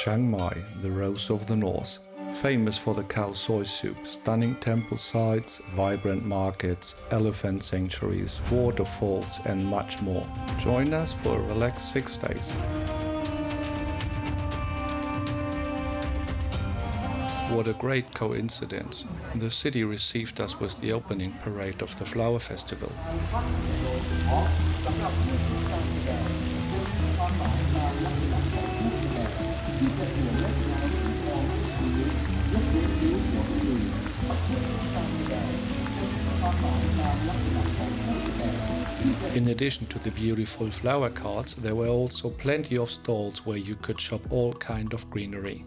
Chiang Mai, the Rose of the North. Famous for the cow soy soup, stunning temple sites, vibrant markets, elephant sanctuaries, waterfalls, and much more. Join us for a relaxed 6 days. What a great coincidence. The city received us with the opening parade of the Flower Festival. In addition to the beautiful flower carts, there were also plenty of stalls where you could shop all kind of greenery.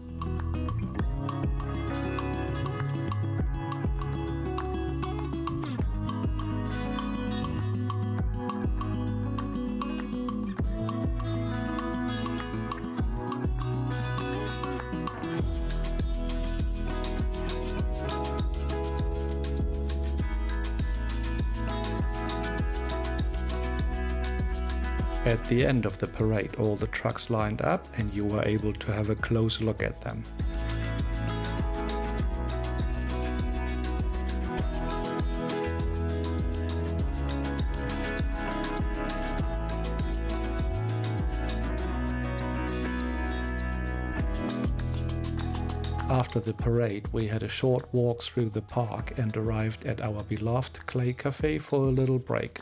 At the end of the parade, all the trucks lined up and you were able to have a close look at them. After the parade, we had a short walk through the park and arrived at our beloved clay cafe for a little break.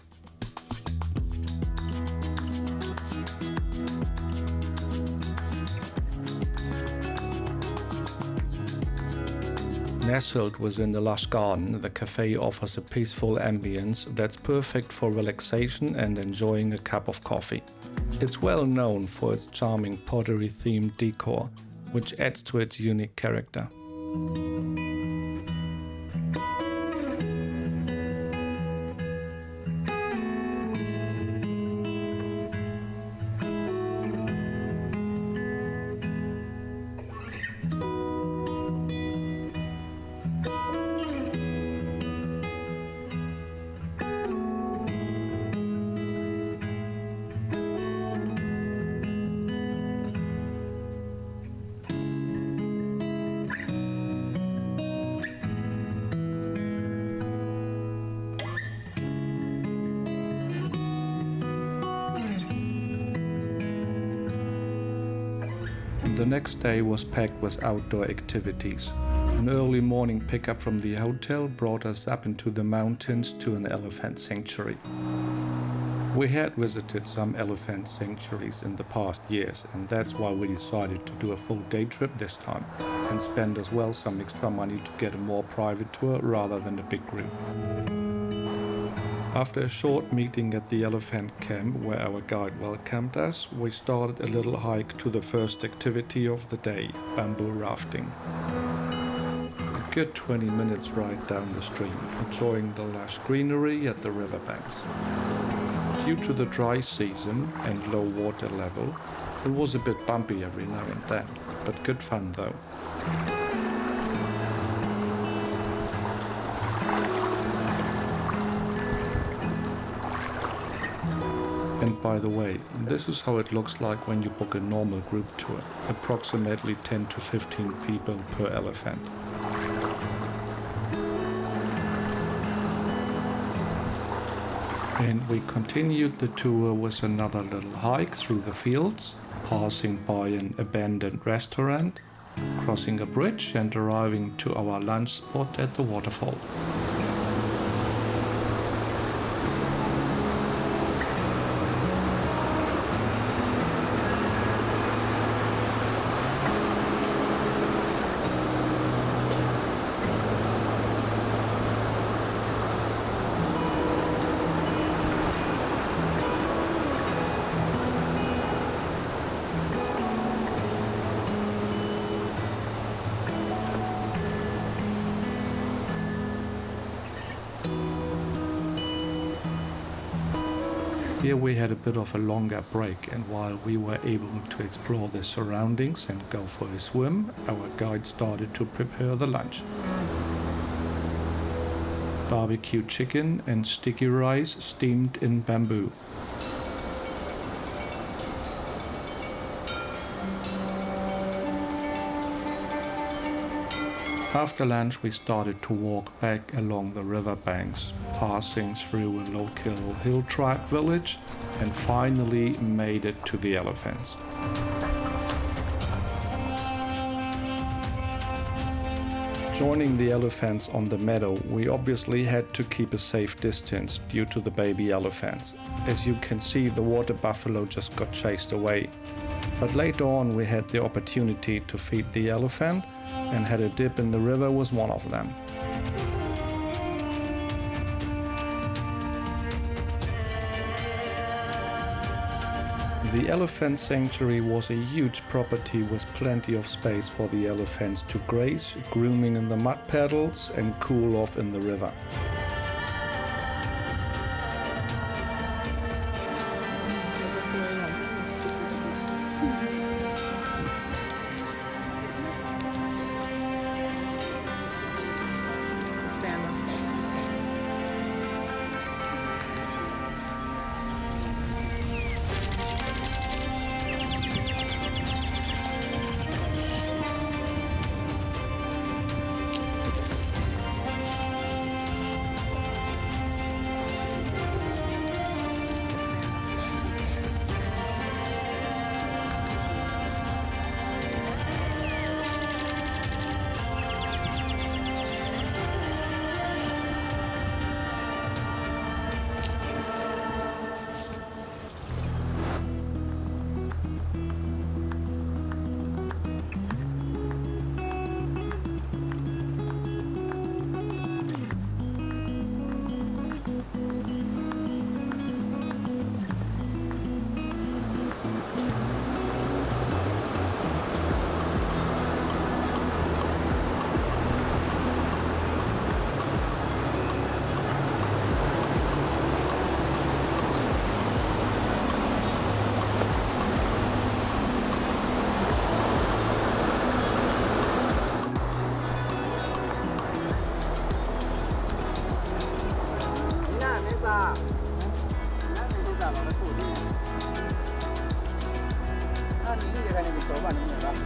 Nestled within the lush garden, the cafe offers a peaceful ambience that's perfect for relaxation and enjoying a cup of coffee. It's well known for its charming pottery-themed decor, which adds to its unique character. The next day was packed with outdoor activities. An early morning pickup from the hotel brought us up into the mountains to an elephant sanctuary. We had visited some elephant sanctuaries in the past years, and that's why we decided to do a full day trip this time and spend as well some extra money to get a more private tour rather than a big group. After a short meeting at the elephant camp where our guide welcomed us, we started a little hike to the first activity of the day, bamboo rafting. A good 20 minutes ride down the stream, enjoying the lush greenery at the riverbanks. Due to the dry season and low water level, it was a bit bumpy every now and then, but good fun though. And by the way, this is how it looks like when you book a normal group tour, approximately 10 to 15 people per elephant. And we continued the tour with another little hike through the fields, passing by an abandoned restaurant, crossing a bridge and arriving to our lunch spot at the waterfall. Here we had a bit of a longer break, and while we were able to explore the surroundings and go for a swim, our guide started to prepare the lunch. Barbecue chicken and sticky rice steamed in bamboo. After lunch, we started to walk back along the riverbanks, passing through a local hill tribe village, and finally made it to the elephants. Joining the elephants on the meadow, we obviously had to keep a safe distance due to the baby elephants. As you can see, the water buffalo just got chased away. But later on we had the opportunity to feed the elephant, and had a dip in the river was one of them. The elephant sanctuary was a huge property with plenty of space for the elephants to graze, grooming in the mud puddles and cool off in the river.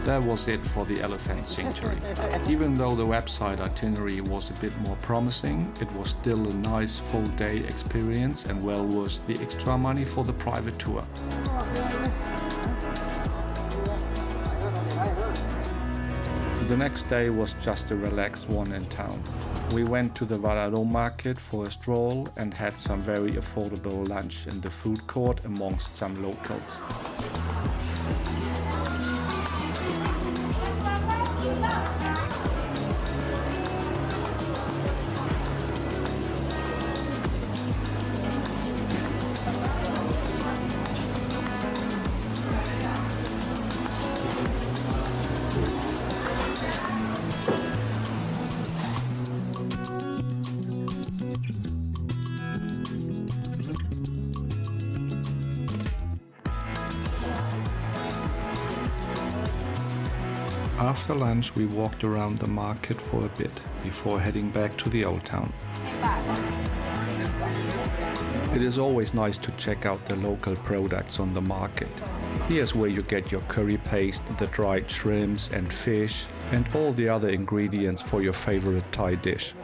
That was it for the elephant sanctuary. Even though the website itinerary was a bit more promising, it was still a nice full-day experience and well worth the extra money for the private tour. The next day was just a relaxed one in town. We went to the Varado market for a stroll and had some very affordable lunch in the food court amongst some locals. After lunch, we walked around the market for a bit before heading back to the Old Town. It is always nice to check out the local products on the market. Here's where you get your curry paste, the dried shrimps and fish, and all the other ingredients for your favorite Thai dish.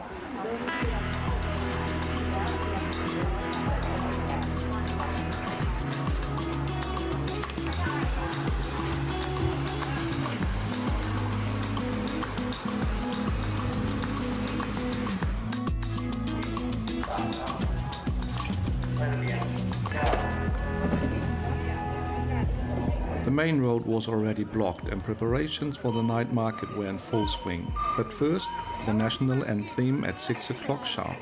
The main road was already blocked and preparations for the night market were in full swing. But first, the national anthem at 6 o'clock sharp.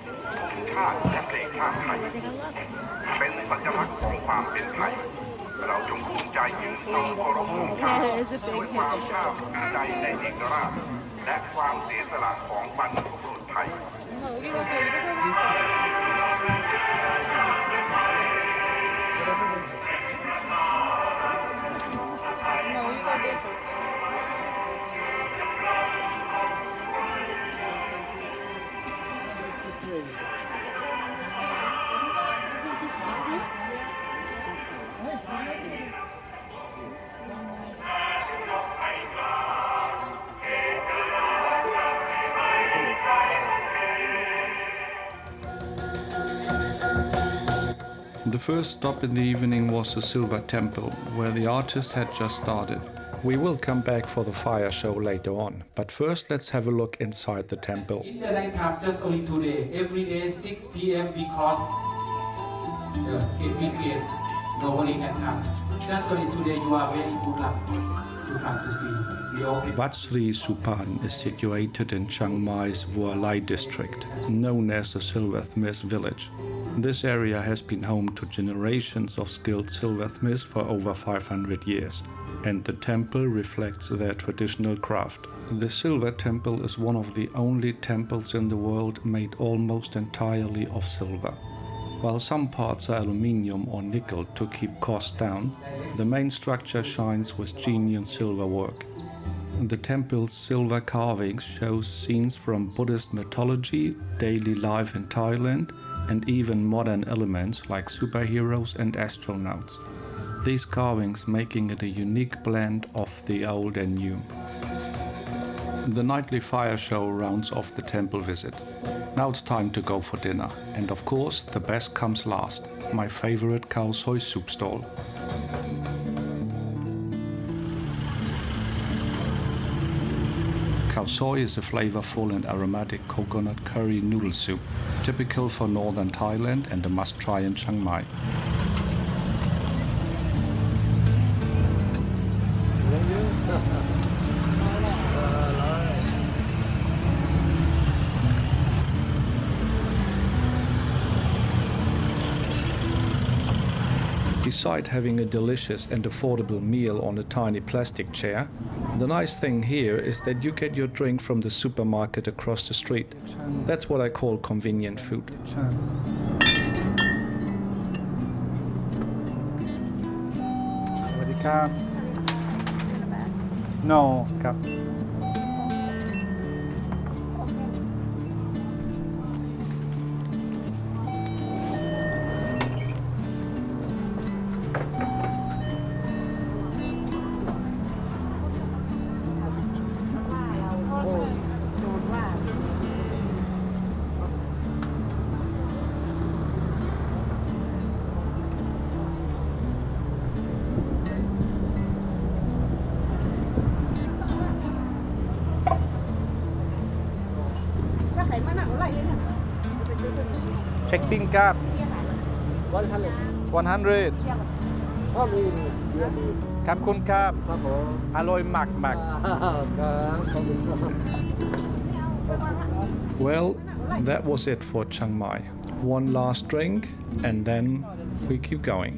The first stop in the evening was the Silver Temple, where the artist had just started. We will come back for the fire show later on, but first let's have a look inside the temple. In the night time, just only today, every day 6 p.m. because the weekend nobody can come. Just only today you are very good luck to come to see. We open. Wat Sri Supan is situated in Chiang Mai's Vualai district, known as the silversmith village. This area has been home to generations of skilled silversmiths for over 500 years, and the temple reflects their traditional craft. The Silver Temple is one of the only temples in the world made almost entirely of silver. While some parts are aluminium or nickel to keep costs down, the main structure shines with genuine silver work. The temple's silver carvings show scenes from Buddhist mythology, daily life in Thailand, and even modern elements like superheroes and astronauts. These carvings making it a unique blend of the old and new. The nightly fire show rounds off the temple visit. Now it's time to go for dinner, and of course the best comes last, my favorite khao soi soup stall. Khao soi is a flavorful and aromatic coconut curry noodle soup, typical for Northern Thailand and a must-try in Chiang Mai. Beside having a delicious and affordable meal on a tiny plastic chair, the nice thing here is that you get your drink from the supermarket across the street. That's what I call convenient food. No, Cup. Check pin Cup. 100 ครับคุณครับอร่อยมาก Well, that was it for Chiang Mai. One last drink and then we keep going.